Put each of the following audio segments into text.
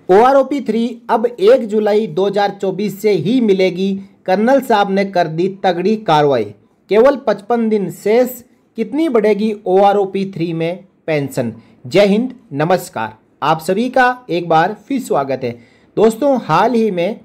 OROP 3 अब 1 July 2024 से ही मिलेगी। कर्नल साहब ने कर दी तगड़ी कार्रवाई। केवल 55 दिन शेष, कितनी बढ़ेगी OROP 3 में पेंशन। जय हिंद, नमस्कार, आप सभी का एक बार फिर स्वागत है। दोस्तों, हाल ही में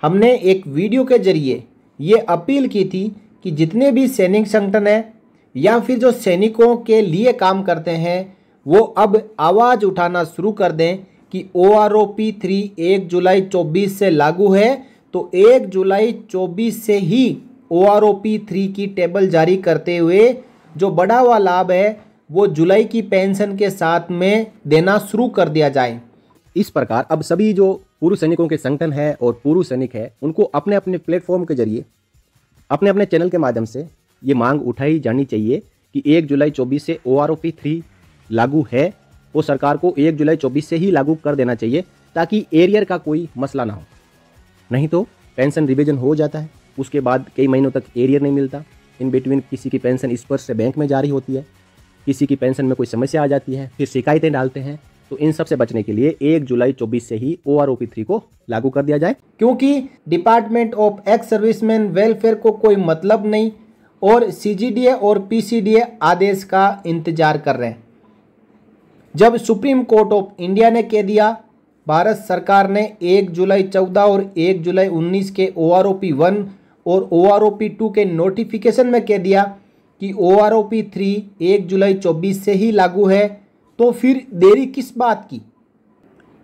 हमने एक वीडियो के जरिए ये अपील की थी कि जितने भी सैनिक संगठन हैं या फिर जो सैनिकों के लिए काम करते हैं वो अब आवाज़ उठाना शुरू कर दें कि OROP 3 1 जुलाई 24 से लागू है, तो 1 जुलाई 24 से ही OROP 3 की टेबल जारी करते हुए जो बढ़ा हुआ लाभ है वो जुलाई की पेंशन के साथ में देना शुरू कर दिया जाए। इस प्रकार अब सभी जो पूर्व सैनिकों के संगठन है और पूर्व सैनिक है उनको अपने अपने प्लेटफॉर्म के जरिए अपने अपने चैनल के माध्यम से ये मांग उठाई जानी चाहिए कि 1 जुलाई 24 से OROP 3 लागू है, वो सरकार को 1 जुलाई 24 से ही लागू कर देना चाहिए ताकि एरियर का कोई मसला ना हो। नहीं तो पेंशन रिवीजन हो जाता है, उसके बाद कई महीनों तक एरियर नहीं मिलता। इन बिटवीन किसी की पेंशन स्पर्श से बैंक में जारी होती है, किसी की पेंशन में कोई समस्या आ जाती है, फिर शिकायतें डालते हैं। तो इन सब से बचने के लिए 1 जुलाई 24 से ही OROP 3 को लागू कर दिया जाए, क्योंकि department of ex serviceman welfare को कोई मतलब नहीं और CGDA और PCDA आदेश का इंतजार कर रहे हैं। जब सुप्रीम कोर्ट ऑफ इंडिया ने कह दिया, भारत सरकार ने 1 जुलाई 14 और 1 जुलाई 19 के OROP 1 और OROP 2 के नोटिफिकेशन में कह दिया कि OROP 3 1 जुलाई 24 से ही लागू है, तो फिर देरी किस बात की।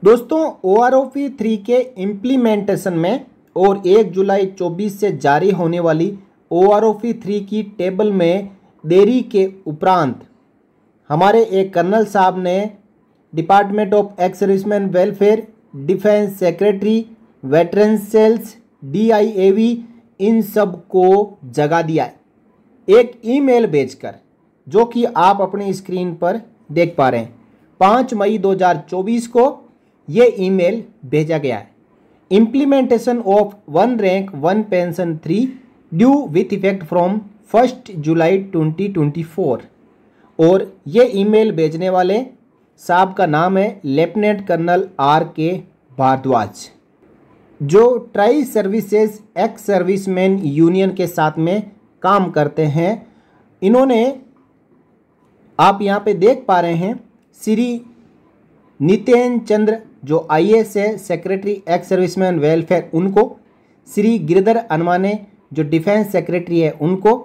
दोस्तों, OROP 3 के इम्प्लीमेंटेशन में और 1 जुलाई 24 से जारी होने वाली OROP 3 की टेबल में देरी के उपरांत हमारे एक कर्नल साहब ने department of ex serviceman welfare, defence secretary, veteran cells, DIAV इन सब को जगा दिया है एक ईमेल भेजकर, जो कि आप अपनी स्क्रीन पर देख पा रहे हैं। 5 मई 2024 को ये ईमेल भेजा गया है। Implementation of 1 rank 1 pension 3 due with effect from 1 July 2024। और ये ईमेल भेजने वाले साहब का नाम है लेफ्टिनेंट कर्नल RK भारद्वाज, जो tri services ex serviceman union के साथ में काम करते हैं। इन्होंने, आप यहाँ पे देख पा रहे हैं, श्री नितेन चंद्र जो IAS है, सेक्रेटरी एक्स सर्विसमैन वेलफेयर, उनको, श्री गिरधर अनमाने जो डिफेंस सेक्रेटरी है उनको,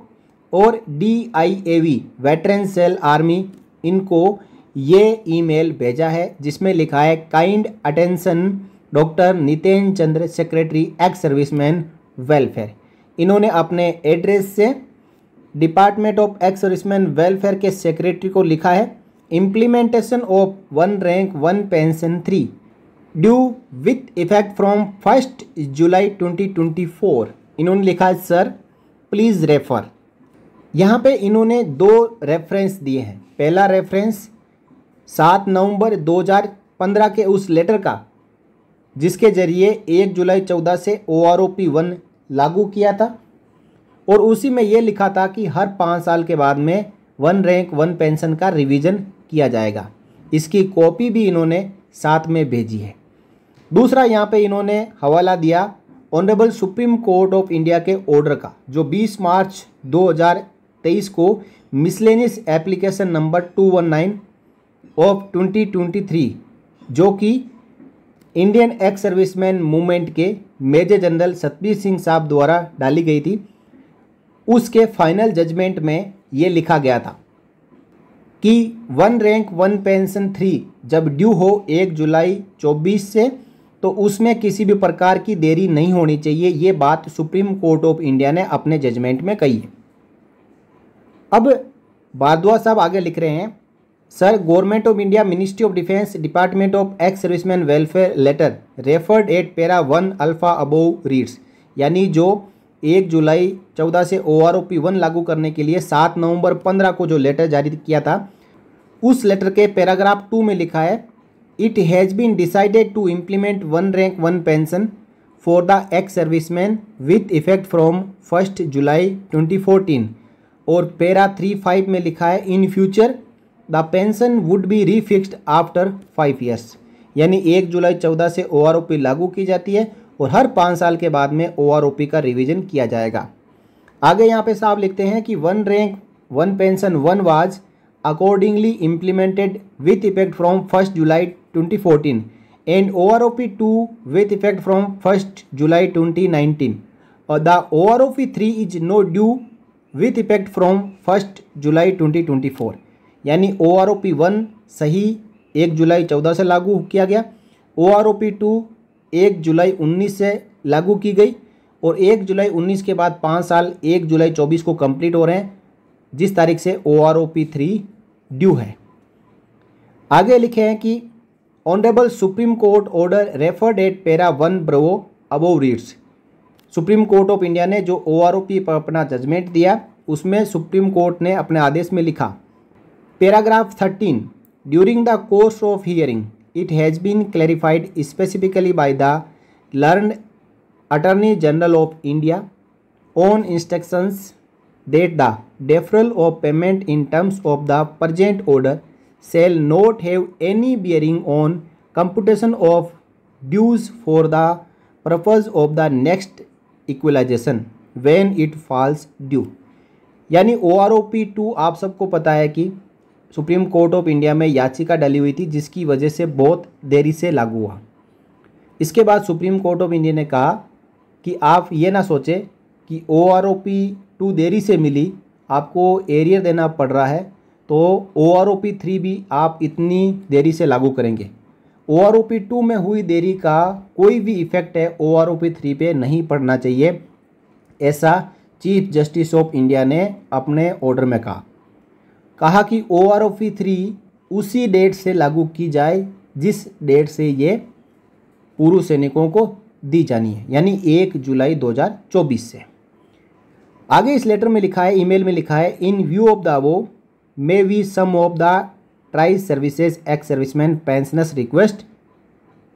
और DIAV वेटरन सेल आर्मी, इनको ये ईमेल भेजा है जिसमें लिखा है काइंड अटेंशन डॉक्टर नितेन चंद्र सेक्रेटरी एक्स सर्विसमैन वेलफेयर। इन्होंने अपने एड्रेस से department of ex serviceman welfare के सेक्रेटरी को लिखा है implementation of 1 rank 1 pension 3 due with effect from 1 July 2024। इन्होंने लिखा है सर प्लीज़ रेफर। यहाँ पे इन्होंने 2 रेफरेंस दिए हैं। पहला रेफरेंस 7 नवंबर 2015 के उस लेटर का जिसके जरिए 1 जुलाई 14 से OROP 1 लागू किया था, और उसी में ये लिखा था कि हर 5 साल के बाद में 1 रैंक 1 पेंशन का रिवीजन किया जाएगा। इसकी कॉपी भी इन्होंने साथ में भेजी है। दूसरा, यहाँ पे इन्होंने हवाला दिया honourable supreme court of India के ऑर्डर का, जो 20 मार्च 2023 को मिसलेनियस एप्लीकेशन नंबर 219 ऑफ 2023, जो कि इंडियन एक्स सर्विसमैन मूवमेंट के मेजर जनरल सतबीर सिंह साहब द्वारा डाली गई थी, उसके फाइनल जजमेंट में ये लिखा गया था कि 1 रैंक 1 पेंशन 3 जब ड्यू हो 1 जुलाई 24 से, तो उसमें किसी भी प्रकार की देरी नहीं होनी चाहिए। ये बात सुप्रीम कोर्ट ऑफ इंडिया ने अपने जजमेंट में कही है। अब भारद्वाज साहब आगे लिख रहे हैं, sir government of India, ministry of defence, department of ex serviceman welfare letter referred at para 1 alpha above reads, यानी जो 1 जुलाई 14 से OROP 1 लागू करने के लिए 7 नवंबर 15 को जो लेटर जारी किया था, उस लेटर के पैराग्राफ 2 में लिखा है it has been decided to implement 1 rank 1 pension for the ex serviceman with effect from 1 July 2014। और पैरा 3.5 में लिखा है in future the pension would be refixed after 5 years, यानी 1 जुलाई 14 से OROP लागू की जाती है और हर 5 साल के बाद में OROP का रिवीजन किया जाएगा। आगे यहाँ पे साहब लिखते हैं कि 1 rank 1 pension 1 was accordingly implemented with effect from 1 July 2014 and OROP 2 with effect from 1 July 2019 और the OROP 3 is now due with effect from 1 July 2024। यानी OROP 1 सही 1 जुलाई 14 से लागू किया गया, OROP 2 1 जुलाई 19 से लागू की गई और 1 जुलाई 19 के बाद 5 साल 1 जुलाई 24 को कंप्लीट हो रहे हैं, जिस तारीख से OROP 3 ड्यू है। आगे लिखे हैं कि honourable supreme court order referred at para 1 bro above reads. Supreme court of India ने जो OROP पर अपना जजमेंट दिया उसमें सुप्रीम कोर्ट ने अपने आदेश में लिखा, paragraph 13 during the course of hearing it has been clarified specifically by the learned attorney general of India on instructions that the deferral of payment in terms of the present order shall not have any bearing on computation of dues for the purpose of the next equalization when it falls due। यानी OROP 2 आप सबको पता है कि supreme court of India में याचिका डली हुई थी जिसकी वजह से बहुत देरी से लागू हुआ। इसके बाद सुप्रीम कोर्ट ऑफ इंडिया ने कहा कि आप ये ना सोचें कि OROP 2 देरी से मिली, आपको एरियर देना पड़ रहा है, तो OROP 3 भी आप इतनी देरी से लागू करेंगे। OROP 2 में हुई देरी का कोई भी इफेक्ट है OROP 3 पे नहीं पड़ना चाहिए, ऐसा चीफ जस्टिस ऑफ इंडिया ने अपने ऑर्डर में कहा कि OROP 3 उसी डेट से लागू की जाए जिस डेट से ये पूर्व सैनिकों को दी जानी है, यानी 1 जुलाई 2024 से। आगे इस लेटर में लिखा है, ईमेल में लिखा है, in view of the above may we some of the tri services ex serviceman pensioners request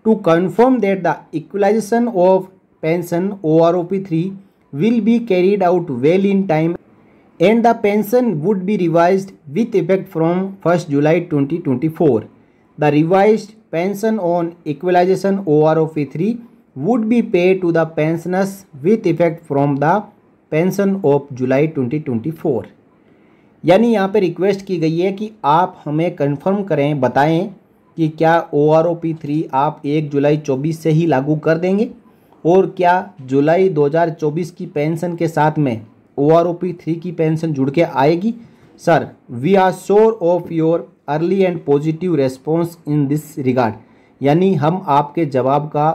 to confirm that the equalisation of pension OROP 3 will be carried out well in time and the pension would be revised with effect from 1st July 2024. The revised pension on equalization OROP 3 would be paid to the pensioners with effect from the pension of July 2024। यानी यहाँ पे request की गई है कि आप हमें confirm करें, बताएं कि क्या OROP 3 आप 1 जुलाई 24 से ही लागू कर देंगे और क्या जुलाई 2024 की पेंशन के साथ में OROP 3 की पेंशन जुड़ के आएगी। Sir, we are sure of your early and positive response in this regard. यानी हम आपके जवाब का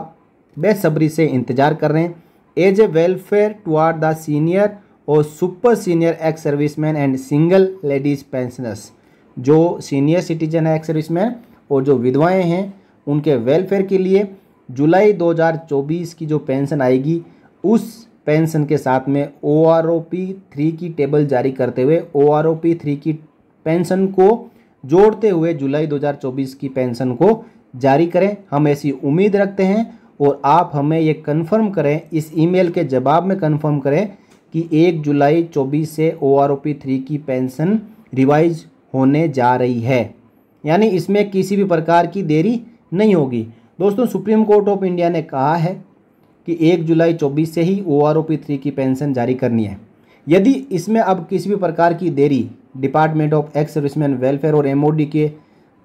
बेसब्री से इंतज़ार कर रहे हैं। As a welfare toward the senior और super senior ex serviceman and single ladies pensioners, जो सीनियर सिटीजन है एक्स सर्विसमैन और जो विधवाएं हैं उनके वेलफेयर के लिए जुलाई 2024 की जो पेंशन आएगी उस पेंशन के साथ में OROP 3 की टेबल जारी करते हुए OROP 3 की पेंशन को जोड़ते हुए जुलाई 2024 की पेंशन को जारी करें। हम ऐसी उम्मीद रखते हैं और आप हमें ये कंफर्म करें, इस ईमेल के जवाब में कंफर्म करें कि 1 जुलाई 24 से OROP 3 की पेंशन रिवाइज होने जा रही है, यानी इसमें किसी भी प्रकार की देरी नहीं होगी। दोस्तों, सुप्रीम कोर्ट ऑफ इंडिया ने कहा है कि 1 जुलाई 24 से ही OROP 3 की पेंशन जारी करनी है। यदि इसमें अब किसी भी प्रकार की देरी department of ex serviceman welfare और MOD के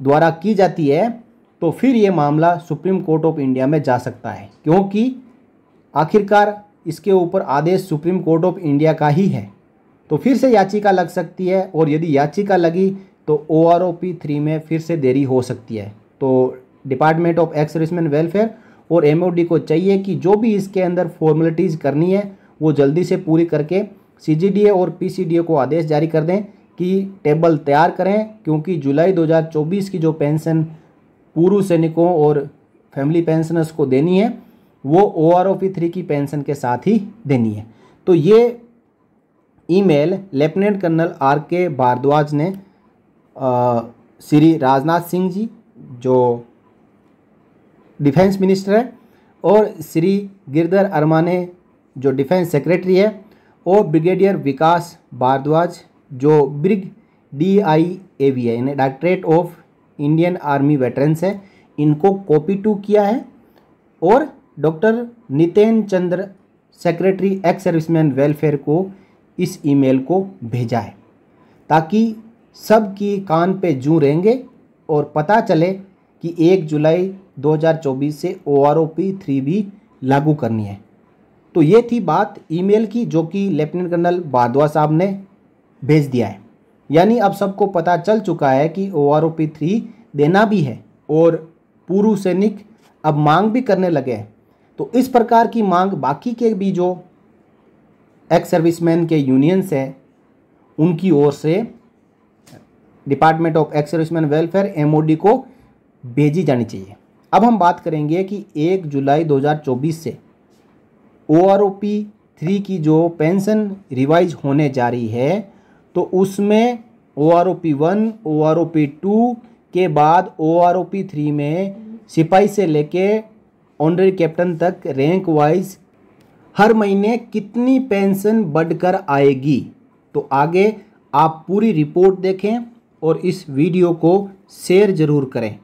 द्वारा की जाती है तो फिर ये मामला सुप्रीम कोर्ट ऑफ इंडिया में जा सकता है, क्योंकि आखिरकार इसके ऊपर आदेश सुप्रीम कोर्ट ऑफ इंडिया का ही है। तो फिर से याचिका लग सकती है और यदि याचिका लगी तो OROP 3 में फिर से देरी हो सकती है। तो department of ex serviceman welfare और MOD को चाहिए कि जो भी इसके अंदर फॉर्मेलिटीज़ करनी है वो जल्दी से पूरी करके CGDA और PCDA को आदेश जारी कर दें कि टेबल तैयार करें, क्योंकि जुलाई 2024 की जो पेंशन पूर्व सैनिकों और फैमिली पेंशनर्स को देनी है वो OROP 3 की पेंशन के साथ ही देनी है। तो ये email lieutenant colonel RK Bharadwaj ने श्री राजनाथ सिंह जी जो डिफेंस मिनिस्टर है और श्री गिरधर अरमाने जो डिफेंस सेक्रेटरी है और ब्रिगेडियर विकास भारद्वाज जो ब्रिग DIAV है, यानी directorate of Indian army veterans है, इनको कॉपी टू किया है और डॉक्टर नितेन चंद्र सेक्रेटरी एक्स सर्विसमैन वेलफेयर को इस ईमेल को भेजा है, ताकि सब की कान पे जूं रहेंगे और पता चले कि 1 जुलाई 2024 से OROP 3 भी लागू करनी है। तो ये थी बात ईमेल की, जो कि लेफ्टिनेंट कर्नल बादवा साहब ने भेज दिया है। यानी अब सबको पता चल चुका है कि OROP 3 देना भी है और पूर्व सैनिक अब मांग भी करने लगे हैं। तो इस प्रकार की मांग बाकी के भी जो एक्स सर्विसमैन के यूनियंस हैं उनकी ओर से department of ex serviceman welfare MOD को भेजी जानी चाहिए। अब हम बात करेंगे कि 1 जुलाई 2024 से OROP 3 की जो पेंशन रिवाइज होने जा रही है, तो उसमें OROP 1, OROP 2 के बाद OROP 3 में सिपाही से लेके ऑनरेरी कैप्टन तक रैंक वाइज हर महीने कितनी पेंशन बढ़कर आएगी। तो आगे आप पूरी रिपोर्ट देखें और इस वीडियो को शेयर जरूर करें।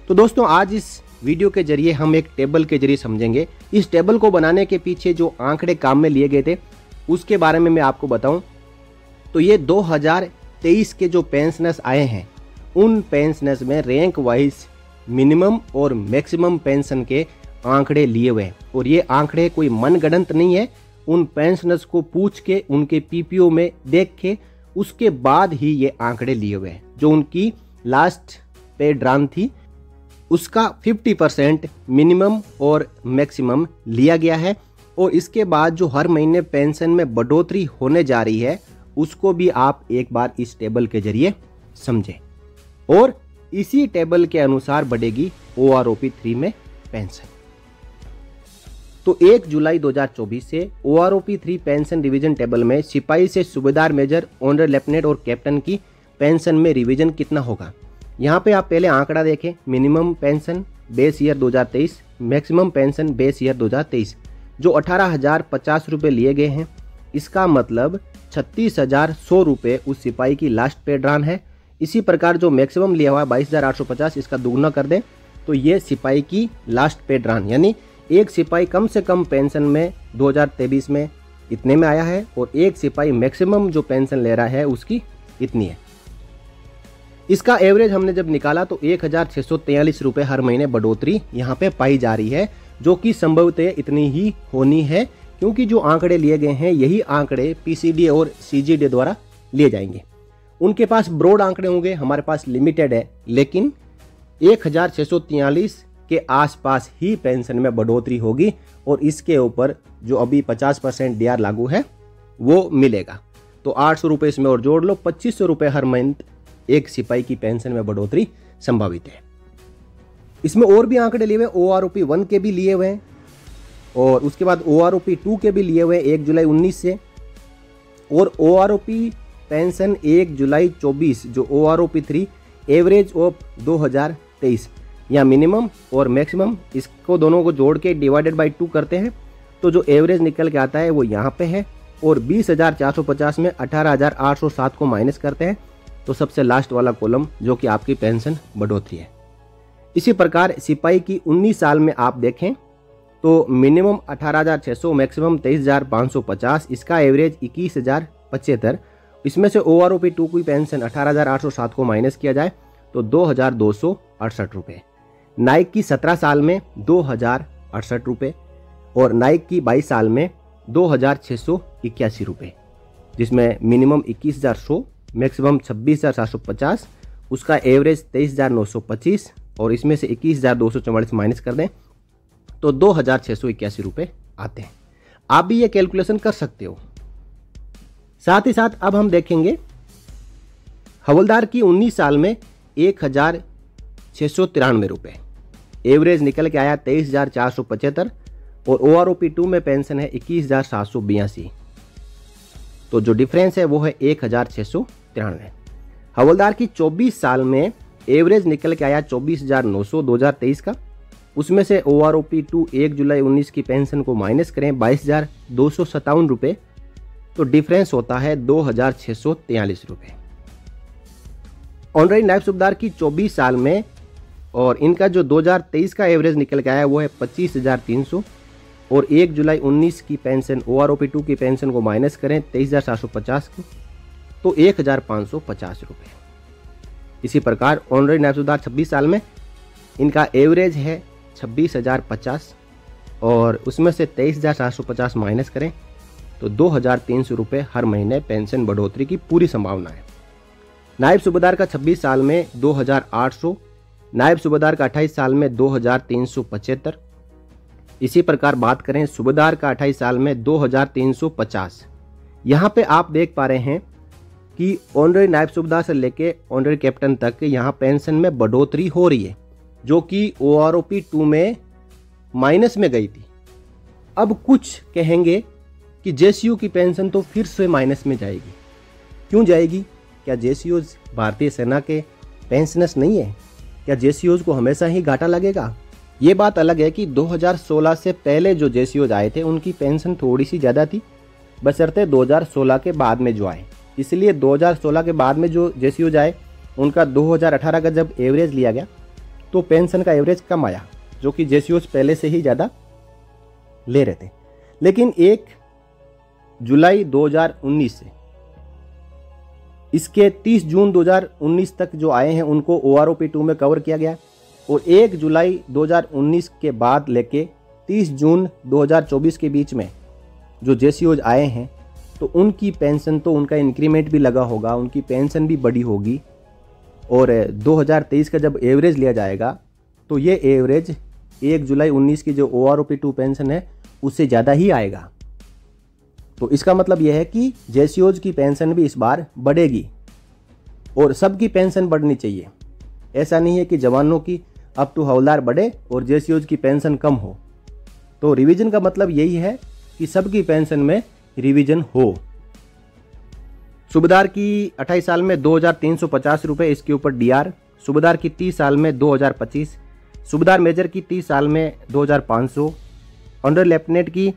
तो दोस्तों, आज इस वीडियो के जरिए हम एक टेबल के जरिए समझेंगे। इस टेबल को बनाने के पीछे जो आंकड़े काम में लिए गए थे उसके बारे में मैं आपको बताऊं तो ये 2023 के जो पेंशनर्स आए हैं उन पेंशनर्स में रैंक वाइज मिनिमम और मैक्सिमम पेंशन के आंकड़े लिए हुए हैं। और ये आंकड़े कोई मनगढ़ंत नहीं है, उन पेंशनर्स को पूछ के उनके PPO में देख के उसके बाद ही ये आंकड़े लिए हुए हैं। जो उनकी लास्ट पे ड्रान थी उसका 50% मिनिमम और मैक्सिमम लिया गया है। और इसके बाद जो हर महीने पेंशन में बढ़ोतरी होने जा रही है उसको भी आप एक बार इस टेबल के जरिए समझें। और इसी टेबल के अनुसार बढ़ेगी OROP 3 में पेंशन। तो 1 जुलाई 2024 से OROP 3 पेंशन रिवीजन टेबल में सिपाही से सूबेदार मेजर ऑनरेरी लेफ्टिनेंट और कैप्टन की पेंशन में रिवीजन कितना होगा। यहाँ पे आप पहले आंकड़ा देखें, minimum pension base year 2023, maximum pension base year 2023 जो 18,050 रुपये लिए गए हैं। इसका मतलब 36,100 रुपये उस सिपाही की लास्ट पे ड्रान है। इसी प्रकार जो मैक्सिमम लिया हुआ है 22,850, इसका दुगना कर दें तो ये सिपाही की लास्ट पे ड्रान, यानी एक सिपाही कम से कम पेंशन में 2023 में इतने में आया है और एक सिपाही मैक्सिमम जो पेंशन ले रहा है उसकी इतनी है। इसका एवरेज हमने जब निकाला तो 1,643 रुपये हर महीने बढ़ोतरी यहाँ पे पाई जा रही है, जो कि संभवतः इतनी ही होनी है, क्योंकि जो आंकड़े लिए गए हैं यही आंकड़े PCD और CGD द्वारा लिए जाएंगे। उनके पास ब्रॉड आंकड़े होंगे, हमारे पास लिमिटेड है, लेकिन 1,643 के आसपास ही पेंशन में बढ़ोतरी होगी और इसके ऊपर जो अभी 50% DR लागू है वो मिलेगा। तो 800 रुपये इसमें और जोड़ लो, 2500 रुपये हर मंथ एक सिपाही की पेंशन में बढ़ोतरी संभावित है। इसमें और भी आंकड़े लिए हुए, OROP 1 के भी लिए हुए हैं और उसके बाद OROP 2 के भी लिए हुए 1 जुलाई 19 से, और OROP पेंशन 1 जुलाई 24 जो OROP 3 एवरेज ऑफ 2023 या मिनिमम और मैक्सिमम, इसको दोनों को जोड़ के डिवाइडेड बाई 2 करते हैं तो जो एवरेज निकल के आता है वो यहाँ पे है। और 20,450 में 18,807 को माइनस करते हैं तो सबसे लास्ट वाला कॉलम जो कि आपकी पेंशन बढ़ोतरी है। इसी प्रकार सिपाही की 19 साल में आप देखें तो मिनिमम 18,600, मैक्सिमम 23,550, इसका एवरेज 21,075। इसमें से OROP 2 की पेंशन 18,807 को माइनस किया जाए तो 2,268 रुपये। नाइक की 17 साल में 2,068 रुपये और नाइक की 22 साल में 2,681 रुपये, जिसमें मिनिमम 21,100, मैक्सिमम 26,750, उसका एवरेज 23,925 और इसमें से 21,244 माइनस कर दें तो 2,681 रुपये आते हैं। आप भी ये कैलकुलेशन कर सकते हो। साथ ही साथ अब हम देखेंगे हवलदार की 19 साल में 1,693 रुपये, एवरेज निकल के आया 23,475 और OROP 2 में पेंशन है 21,782, तो जो डिफरेंस है वो है 1,693। हवलदार की 24 साल में एवरेज निकल के आया 24,900 2023 का, उसमें से OROP 2 1 जुलाई 19 की पेंशन को माइनस करें 22,257 रुपये तो डिफरेंस होता है 2,643 रुपये। ऑनरेरी नायब सूबेदार की 24 साल में और इनका जो 2023 का एवरेज निकल के आया वो है 25,300 और 1 जुलाई 19 की पेंशन OROP2 की पेंशन को माइनस करें 23,750 की तो 1,550 रुपये। इसी प्रकार ऑनरेरी नायब सूबेदार 26 साल में इनका एवरेज है 26,050 और उसमें से 23,750 माइनस करें तो 2,300 रुपये हर महीने पेंशन बढ़ोतरी की पूरी संभावना है। नायब सूबेदार का 26 साल में 2,800, नायब सूबेदार का 28 साल में 2,375। इसी प्रकार बात करें सूबेदार का 28 साल में 2,350। यहाँ पे आप देख पा रहे हैं कि ऑनरेरी नायब सूबेदार से लेके ऑनरेरी कैप्टन तक यहाँ पेंशन में बढ़ोतरी हो रही है, जो कि OROP2 में माइनस में गई थी। अब कुछ कहेंगे कि JCO की पेंशन तो फिर से माइनस में जाएगी। क्यों जाएगी? क्या JCOs भारतीय सेना के पेंशनर्स नहीं है? क्या JCOs को हमेशा ही घाटा लगेगा? ये बात अलग है कि 2016 से पहले जो JCOs आए थे उनकी पेंशन थोड़ी सी ज़्यादा थी, बशर्ते 2016 के बाद में जो आए। इसलिए 2016 के बाद में जो JCOs आए उनका 2018 का जब एवरेज लिया गया तो पेंशन का एवरेज कम आया, जो कि JCOs पहले से ही ज़्यादा ले रहे थे। लेकिन 1 जुलाई 2019 से इसके 30 जून 2019 तक जो आए हैं उनको OROP2 में कवर किया गया और 1 जुलाई 2019 के बाद लेके 30 जून 2024 के बीच में जो JCOs आए हैं तो उनकी पेंशन तो उनका इंक्रीमेंट भी लगा होगा, उनकी पेंशन भी बड़ी होगी और 2023 का जब एवरेज लिया जाएगा तो ये एवरेज 1 जुलाई 19 की जो OROP2 पेंशन है उससे ज़्यादा ही आएगा। तो इसका मतलब यह है कि JCOs की पेंशन भी इस बार बढ़ेगी और सबकी पेंशन बढ़नी चाहिए। ऐसा नहीं है कि जवानों की अप टू हवलदार बढ़े और JCOs की पेंशन कम हो। तो रिवीजन का मतलब यही है कि सबकी पेंशन में रिवीजन हो। सूबेदार की 28 साल में 2,350 रुपये, इसके ऊपर DR। सूबेदार की 30 साल में 2,025। सूबेदार मेजर की 30 साल में 2,500। ऑनरेरी लेफ्टिनेंट की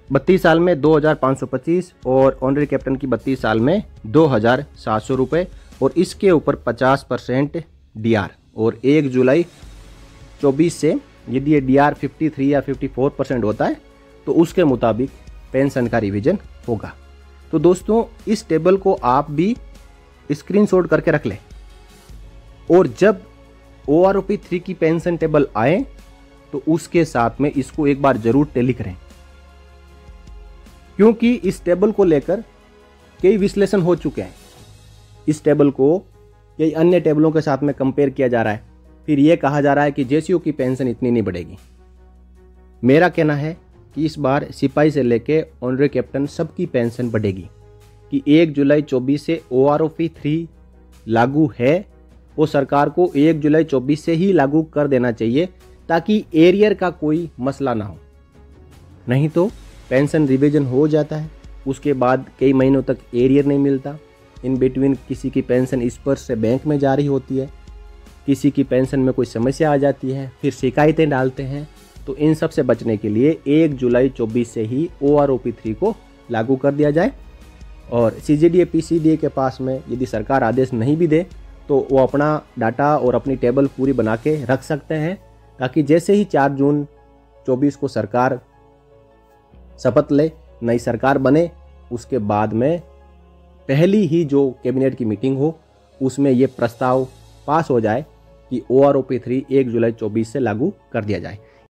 32 साल में 2,525 और ऑनरेरी कैप्टन की 32 साल में 2,700 रुपये और इसके ऊपर 50% DR। और 1 जुलाई 24 से यदि ये DR 53 या 54% होता है तो उसके मुताबिक पेंशन का रिवीजन होगा। तो दोस्तों इस टेबल को आप भी स्क्रीनशॉट करके रख लें और जब OROP3 की पेंशन टेबल आए तो उसके साथ में इसको एक बार जरूर टैली करें, क्योंकि इस टेबल को लेकर कई विश्लेषण हो चुके हैं। इस टेबल को कई अन्य टेबलों के साथ में कंपेयर किया जा रहा है, फिर यह कहा जा रहा है कि JCO की पेंशन इतनी नहीं बढ़ेगी। मेरा कहना है कि इस बार सिपाही से लेके ऑनरेरी कैप्टन सबकी पेंशन बढ़ेगी कि 1 जुलाई 24 से OROP3 लागू है और सरकार को 1 जुलाई 24 से ही लागू कर देना चाहिए ताकि एरियर का कोई मसला ना हो। नहीं तो पेंशन रिवीजन हो जाता है, उसके बाद कई महीनों तक एरियर नहीं मिलता। इन बिटवीन किसी की पेंशन इस पर से बैंक में जारी होती है, किसी की पेंशन में कोई समस्या आ जाती है, फिर शिकायतें डालते हैं। तो इन सब से बचने के लिए 1 जुलाई 24 से ही OROP3 को लागू कर दिया जाए और CGDA PCDA के पास में यदि सरकार आदेश नहीं भी दे तो वो अपना डाटा और अपनी टेबल पूरी बना के रख सकते हैं, ताकि जैसे ही 4 जून 24 को सरकार शपथ ले, नई सरकार बने, उसके बाद में पहली ही जो कैबिनेट की मीटिंग हो उसमें ये प्रस्ताव पास हो जाए कि OROP3 1 जुलाई 24 से लागू कर दिया जाए।